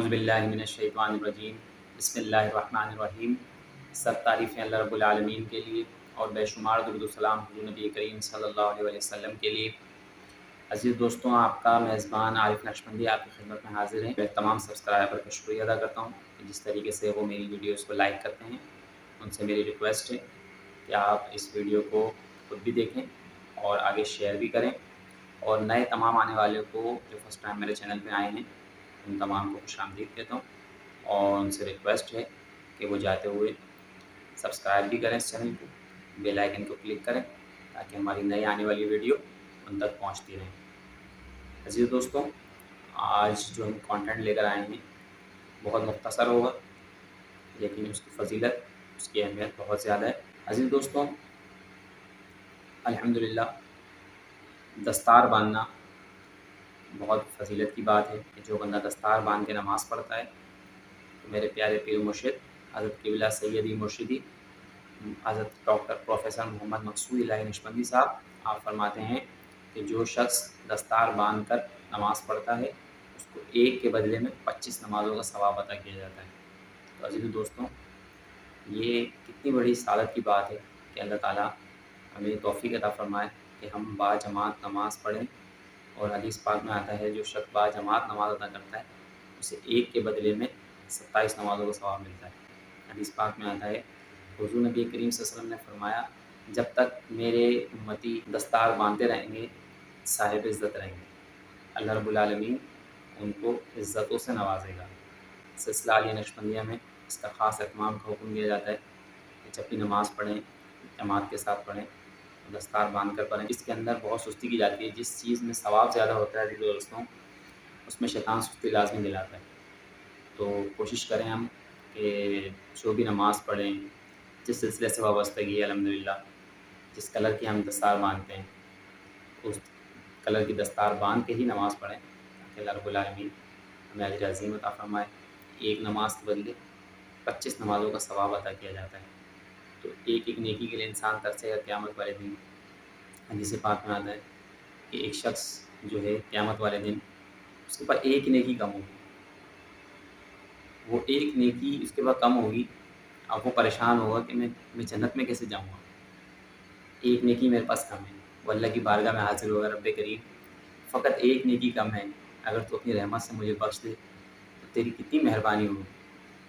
باللہ من الشیطان الرجیم بسم اللہ الرحمن الرحیم۔ سب تعریفیں اللہ رب العالمین کے لیے اور بے شمار درود و سلام حضور نبی کریم صلی اللہ علیہ وسلم کے لیے۔ عزیز دوستوں، آپ کا میزبان عارف نقشبندی آپ کی خدمت میں حاضر ہیں۔ میں تمام سبسکرائبر کا شکریہ ادا کرتا ہوں کہ جس طریقے سے وہ میری ویڈیوز کو لائک کرتے ہیں۔ ان سے میری ریکویسٹ ہے کہ آپ اس ویڈیو کو خود بھی دیکھیں اور آگے شیئر بھی کریں، اور نئے تمام آنے والے کو جو فرسٹ ٹائم میرے چینل پہ آئے ہیں ان تمام کو خوش آمدید کہتا ہوں، اور ان سے ریکویسٹ ہے کہ وہ جاتے ہوئے سبسکرائب بھی کریں اس چینل کو، بیل آئیکن کو کلک کریں تاکہ ہماری نئی آنے والی ویڈیو ان تک پہنچتی رہیں۔ عزیز دوستوں، آج جو ہم کانٹینٹ لے کر آئے ہیں بہت مختصر ہوگا، لیکن اس کی فضیلت، اس کی اہمیت بہت زیادہ ہے۔ عزیز دوستوں، الحمدللہ دستار باندھنا بہت فضیلت کی بات ہے کہ جو بندہ دستار باندھ کے نماز پڑھتا ہے، تو میرے پیارے پیر مرشد حضرت قبلہ سیدی مرشدی حضرت ڈاکٹر پروفیسر محمد مقصود الہی نقشبندی صاحب، آپ فرماتے ہیں کہ جو شخص دستار باندھ کر نماز پڑھتا ہے اس کو ایک کے بدلے میں 25 نمازوں کا ثواب عطا کیا جاتا ہے۔ تو عزیز دوستوں، یہ کتنی بڑی سعادت کی بات ہے کہ اللہ تعالیٰ ہمیں توفیق عطا فرمائے کہ ہم با جماعت نماز پڑھیں، اور حدیث پاک میں آتا ہے جو شخص با جماعت نماز ادا کرتا ہے اسے ایک کے بدلے میں 27 نمازوں کا ثواب ملتا ہے۔ حدیث پاک میں آتا ہے حضور نبی کریم صلی اللہ علیہ وسلم نے فرمایا، جب تک میرے امتی دستار باندھتے رہیں گے صاحب عزت رہیں گے، اللہ رب العالمین ان کو عزتوں سے نوازے گا۔ سلسلہ علی نقشبندیہ میں اس کا خاص اہتمام کا حکم دیا جاتا ہے کہ جب بھی نماز پڑھیں جماعت کے ساتھ پڑھیں، دستار باندھ کر پڑھیں۔ اس کے اندر بہت سستی کی جاتی ہے، جس چیز میں ثواب زیادہ ہوتا ہے عزیز دوستوں اس میں شیطان سستی لازمی دلاتا ہے۔ تو کوشش کریں ہم کہ جو بھی نماز پڑھیں، جس سلسلے سے وابستگی ہے، الحمدللہ جس کلر کی ہم دستار باندھتے ہیں اس کلر کی دستار باندھ کے ہی نماز پڑھیں تاکہ اللہ رب العالمین ہمیں اجر عظیم عطا فرمائے۔ ایک نماز کے بدلے 25 نمازوں کا ثواب عطا کیا جاتا ہے۔ تو ایک ایک نیکی کے لیے انسان ترسے گا قیامت والے دن۔ حدیث پاک میں آتا ہے کہ ایک شخص جو ہے قیامت والے دن اس کے پاس ایک نیکی کم ہوگی، وہ ایک نیکی اس کے پاس کم ہوگی، اب وہ پریشان ہوگا کہ میں جنت میں کیسے جاؤں گا، ایک نیکی میرے پاس کم ہے۔ وہ اللہ کی بارگاہ میں حاضر ہوگا، رب کریم فقط ایک نیکی کم ہے، اگر تو اپنی رحمت سے مجھے بخش دے تو تیری کتنی مہربانی ہوگی۔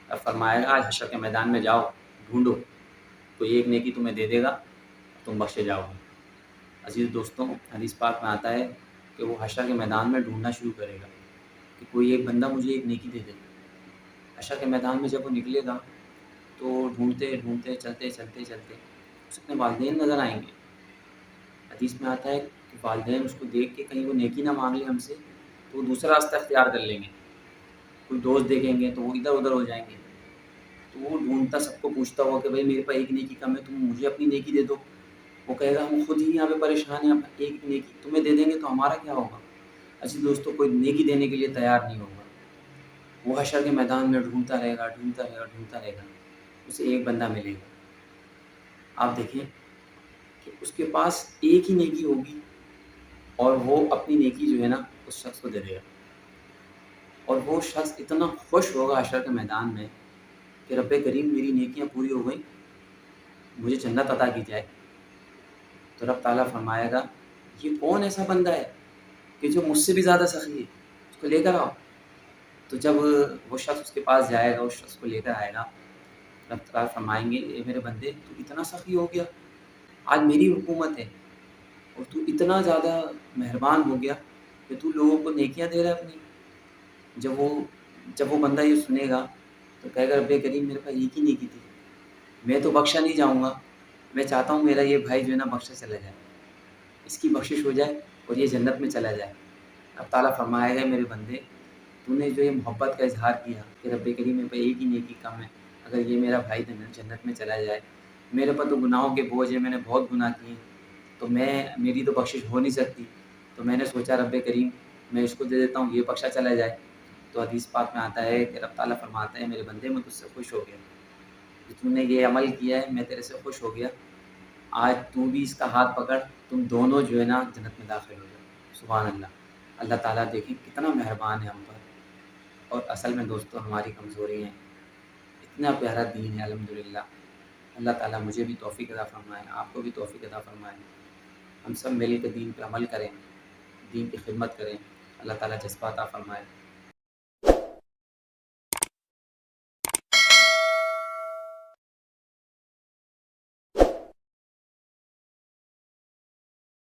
اب فرمائے گا آج حشر کے میدان میں جاؤ، ڈھونڈو، کوئی ایک نیکی تمہیں دے دے گا، تم بخشے جاؤ گے۔ عزیز دوستوں، حدیث پاک میں آتا ہے کہ وہ حشر کے میدان میں ڈھونڈنا شروع کرے گا کہ کوئی ایک بندہ مجھے ایک نیکی دے دے۔ حشر کے میدان میں جب وہ نکلے گا تو ڈھونڈتے ڈھونڈتے چلتے چلتے چلتے اس اپنے والدین نظر آئیں گے۔ حدیث میں آتا ہے کہ والدین اس کو دیکھ کے کہیں وہ نیکی نہ مانگ لیں ہم سے تو وہ دوسرا راستہ اختیار کر لیں گے، کوئی دوست دیکھیں گے تو وہ ادھر ادھر ہو جائیں گے۔ تو وہ ڈھونڈتا سب کو پوچھتا ہوا کہ بھائی میرے پاس ایک نیکی کم ہے، تم مجھے اپنی نیکی دے دو۔ وہ کہے گا ہم خود ہی یہاں پہ پریشان ہیں، اب ایک نیکی تمہیں دے دیں گے تو ہمارا کیا ہوگا۔ عزیز دوستوں، کوئی نیکی دینے کے لیے تیار نہیں ہوگا، وہ حشر کے میدان میں ڈھونڈتا رہے گا ڈھونڈتا رہے گا ڈھونڈتا رہے گا، اسے ایک بندہ ملے گا۔ آپ دیکھیں کہ اس کے پاس ایک ہی نیکی ہوگی اور وہ اپنی نیکی جو ہے نا اس شخص کو دے دے گا، اور وہ شخص اتنا خوش ہوگا حشر کے میدان میں کہ رب کریم میری نیکیاں پوری ہو گئیں، مجھے جنت عطا کی جائے۔ تو رب تعالیٰ فرمائے گا یہ کون ایسا بندہ ہے کہ جو مجھ سے بھی زیادہ سخی ہے، اس کو لے کر آؤ۔ تو جب وہ شخص اس کے پاس جائے گا، اس شخص کو لے کر آئے گا، رب تعالیٰ فرمائیں گے اے میرے بندے تو اتنا سخی ہو گیا، آج میری حکومت ہے اور تو اتنا زیادہ مہربان ہو گیا کہ تو لوگوں کو نیکیاں دے رہا ہے اپنی۔ جب وہ بندہ یہ سنے گا تو کہے گا رب کریم میرے پاس ایک ہی نیکی تھی، میں تو بخشا نہیں جاؤں گا، میں چاہتا ہوں میرا یہ بھائی جو ہے نا بخشا چلا جائے، اس کی بخشش ہو جائے اور یہ جنت میں چلا جائے۔ اب تعالیٰ فرمائے گا میرے بندے تو نے جو یہ محبت کا اظہار کیا کہ رب کریم میرے پاس ایک ہی نیکی کم ہے، اگر یہ میرا بھائی جنت میں چلا جائے، میرے پاس تو گناہوں کے بوجھ ہے، میں نے بہت گناہ کیے تو میری تو بخشش ہو نہیں سکتی، تو میں نے سوچا رب کریم میں اس کو دے دیتا ہوں، یہ بخشا چلا جائے۔ تو حدیث پاک میں آتا ہے کہ رب تعالیٰ فرماتا ہے میرے بندے میں تجھ سے خوش ہو گیا، کہ تو نے یہ عمل کیا ہے میں تیرے سے خوش ہو گیا، آج تو بھی اس کا ہاتھ پکڑ، تم دونوں جو ہے نا جنت میں داخل ہو جاؤ۔ سبحان اللہ، اللہ تعالیٰ دیکھیں کتنا مہربان ہے ہم پر، اور اصل میں دوستوں ہماری کمزوری ہیں. اتنا پیارا دین ہے الحمدللہ. اللہ تعالیٰ مجھے بھی توفیق عطا فرمائے، آپ کو بھی توفیق عطا فرمائے. ہم سب مل کے دین پہ عمل کریں، دین کی خدمت کریں. اللہ تعالیٰ جذبہ عطا فرمائے.